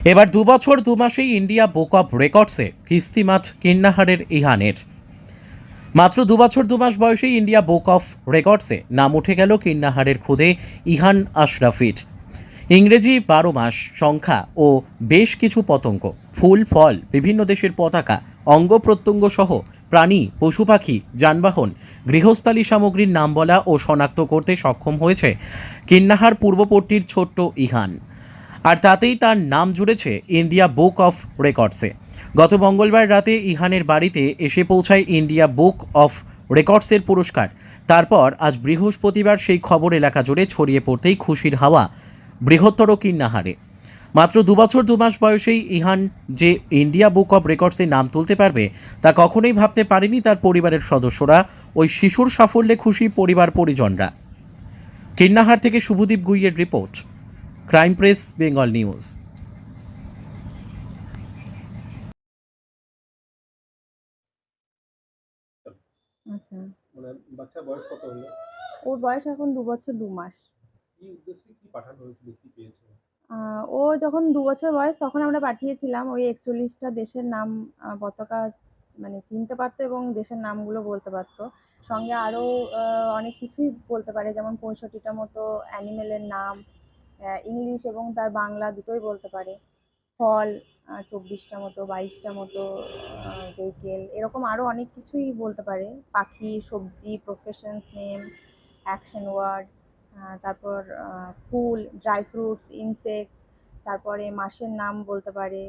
এবার ২ বছর ২ মাসেই ইন্ডিয়া বুক অব রেকর্ডসে কিস্তিমাত কিন্নাহারের ইহানের। মাত্র ২ বছর ২ মাস বয়সেই ইন্ডিয়া বুক অফ রেকর্ডসে নাম উঠে গেল কিন্নাহারের খুদে ইহান আশরাফির। ইংরেজি ১২ মাস সংখ্যা ও বেশ কিছু পতঙ্গ, ফুল ফল, বিভিন্ন দেশের পতাকা, অঙ্গ প্রত্যঙ্গ সহ প্রাণী, পশু পাখি, যানবাহন, গৃহস্থালী সামগ্রীর নাম বলা ও শনাক্ত করতে সক্ষম হয়েছে কিন্নাহার পূর্ববর্তীর ছোট্ট ইহান। আর তাতেই তার নাম জুড়েছে ইন্ডিয়া বুক অফ রেকর্ডসে। গত মঙ্গলবার রাতে ইহানের বাড়িতে এসে পৌঁছায় ইন্ডিয়া বুক অফ রেকর্ডসের পুরস্কার। তারপর আজ বৃহস্পতিবার সেই খবর এলাকা জুড়ে ছড়িয়ে পড়তেই খুশির হাওয়া বৃহত্তর কিন্নাহারে। মাত্র ২ বছর ২ মাস বয়সেই ইহান যে ইন্ডিয়া বুক অব রেকর্ডসে নাম তুলতে পারবে তা কখনোই ভাবতে পারেনি তার পরিবারের সদস্যরা। ওই শিশুর সাফল্যে খুশি পরিবার পরিজনরা। কিন্নাহার থেকে শুভদীপ গুইয়ের রিপোর্ট, ক্রাইম প্রেস বেঙ্গল নিউজ। আচ্ছা। মানে বাচ্চার বয়স কত হলো? ওর বয়স এখন ২ বছর ২ মাস। কি উদ্দেশ্যে কি পাঠানো হয়েছিল? কি পেয়েছে? আ ও যখন ২ বছর বয়স তখন আমরা পাঠিয়েছিলাম ওই ৪১ টা দেশের নাম, পতাকা মানে চিনতে পারত এবং দেশের নামগুলো বলতে পারত। সঙ্গে আরও আ অনেক কিছুই বলতে পারে, যেমন ৬৫ টা মতো অ্যানিমেলের নাম, ইংলিশ এবং তার বাংলা দুটোই বলতে পারে। ফল ২৪ টা মতো, ২২ টা মতো ভেহিকেল, এরকম আরও অনেক কিছুই বলতে পারে। পাখি, সবজি, প্রফেশনস নেম, অ্যাকশন ওয়ার্ড, তারপর ফুল, ড্রাই ফ্রুটস, ইনসেক্টস, তারপরে মাসের নাম বলতে পারে,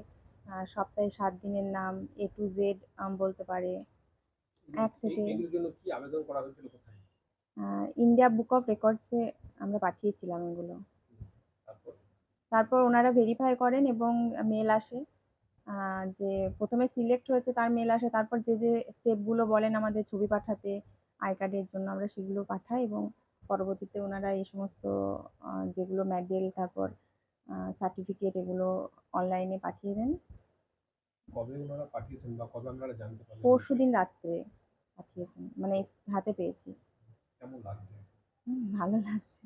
সপ্তাহে ৭ দিনের নাম A to Z বলতে পারে। এক থেকে এগুলোর জন্য কি আবেদন করা হয়েছিল কোথায়? ইন্ডিয়া বুক অফ রেকর্ডসে আমরা পাঠিয়েছিলাম এগুলো। তারপর তারপর ওনারা ভেরিফাই করেন এবং মেল আসে। যে ১ম এ সিলেক্ট হয়েছে তার মেল আসে। তারপর যে স্টেপগুলো বলেন আমাদের ছবি পাঠাতে, আই কার্ডের জন্য আমরা সেগুলো পাঠাই এবং পরবর্তীতে ওনারা এই সমস্ত যেগুলো মেডেল, তারপর সার্টিফিকেট, এগুলো অনলাইনে পাঠিয়ে দেন। কবে ওনারা পাঠিয়েছেন বা কবে আপনারা জানতে পারলেন পরশুদিন বিষয়টা? রাত্রে পাঠিয়েছেন। মানে হাতে পেয়েছি। কেমন লাগছে? ভালো লাগছে।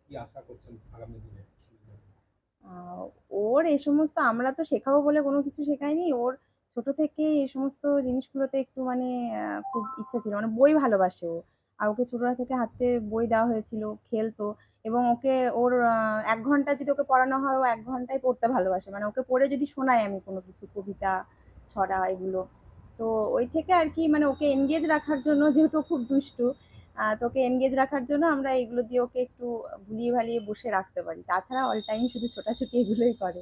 কি আশা করছেন আগামী দিনে? আ ওর এই সমস্ত আমরা তো শেখাবো বলে কোনো কিছু শেখাইনি। ওর ছোট থেকেই এই সমস্ত জিনিসগুলোতে একটু মানে খুব ইচ্ছা ছিল। মানে বই ভালোবাসে ও। আর ওকে ছোটবেলা থেকে হাতে বই দেওয়া হয়েছিল, খেলতো এবং ওকে ওর ১ ঘন্টা যদি ওকে পড়ানো হয়, ও ১ ঘন্টাই পড়তে ভালোবাসে। মানে ওকে পড়ে যদি শোনাই আমি কোনো কিছু, কবিতা, ছড়া এগুলো। তো ওই থেকে আর কি, মানে ওকে এনগেজ রাখার জন্য, যেহেতু ও খুব দুষ্টু, তো ওকে এনগেজ রাখার জন্য আমরা এগুলো দিয়ে ওকে একটু ভুলিয়ে-ভালিয়ে বসে রাখতে পারি। তাছাড়া অল টাইম শুধু ছোটাছুটি এগুলোই করে।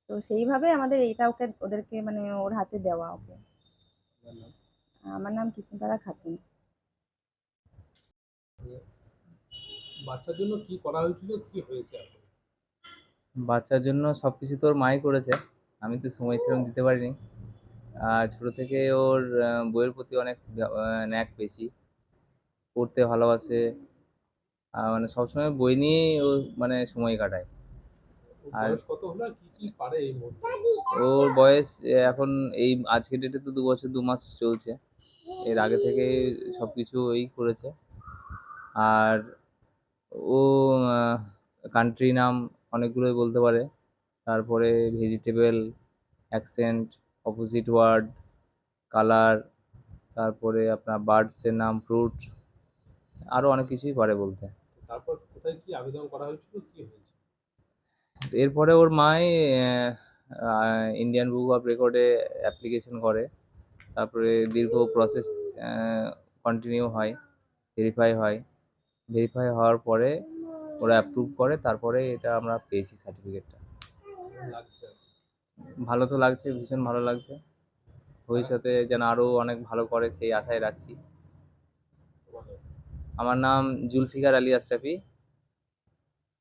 তো সেইভাবে আমাদের এইটা ওদেরকে মানে ওর হাতে দেওয়া ওকে। আপনার নাম? আমার নাম কিসমতারা খাতুন। মানে বাচ্চার জন্য কি করা হয়েছিল? কি হয়েছে এখন? বাচ্চার জন্য সবকিছু তো ওর মাই করেছে। আমি তো সময় সেরকম দিতে পারিনি। আর ছোট থেকে ওর বইয়ের প্রতি অনেক ন্যাক বেশি। পড়তে ভালোবাসে। মানে সবসময় বই নিয়েই ও মানে সময় কাটায়। ওর আর বয়স কত হলো আর কি কি পারে এই মুহূর্তে? ওর বয়স এখন এই আজকের ডেটে তো ২ বছর ২ মাস চলছে। এর আগে থেকেই সবকিছু ওই করেছে। আর ও কান্ট্রি নাম অনেকগুলোই বলতে পারে। তারপরে vegetable, accent, opposite word, colour, তারপরে আপনার বার্ডসের নাম, ফ্রুট, আরও অনেক কিছুই পারে বলতে। তারপর কোথায় কি আবেদন করা হয়েছিল? কি হয়েছে? এরপরে ওর মাই ইন্ডিয়ান বুক অফ রেকর্ডে অ্যাপ্লিকেশন করে। তারপরে দীর্ঘ প্রসেস কন্টিনিউ হয়, ভেরিফাই হয়। ভেরিফাই হওয়ার পরে ওরা অ্যাপ্রুভ করে, তারপরে এটা আমরা পেয়েছি সার্টিফিকেটটা। কেমন লাগছে? ভালো তো লাগছে, ভীষণ ভালো লাগছে। ভবিষ্যতে যেন আরও অনেক ভালো করে সেই আশায় রাখছি। তোমার নাম? আমার নাম জুলফিকার আলী আশরাফি।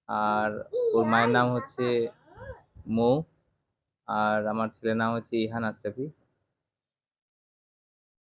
আর ওর মায়ের নাম হচ্ছে মৌ। আর আমার ছেলের নাম হচ্ছে ইহান আশরাফি।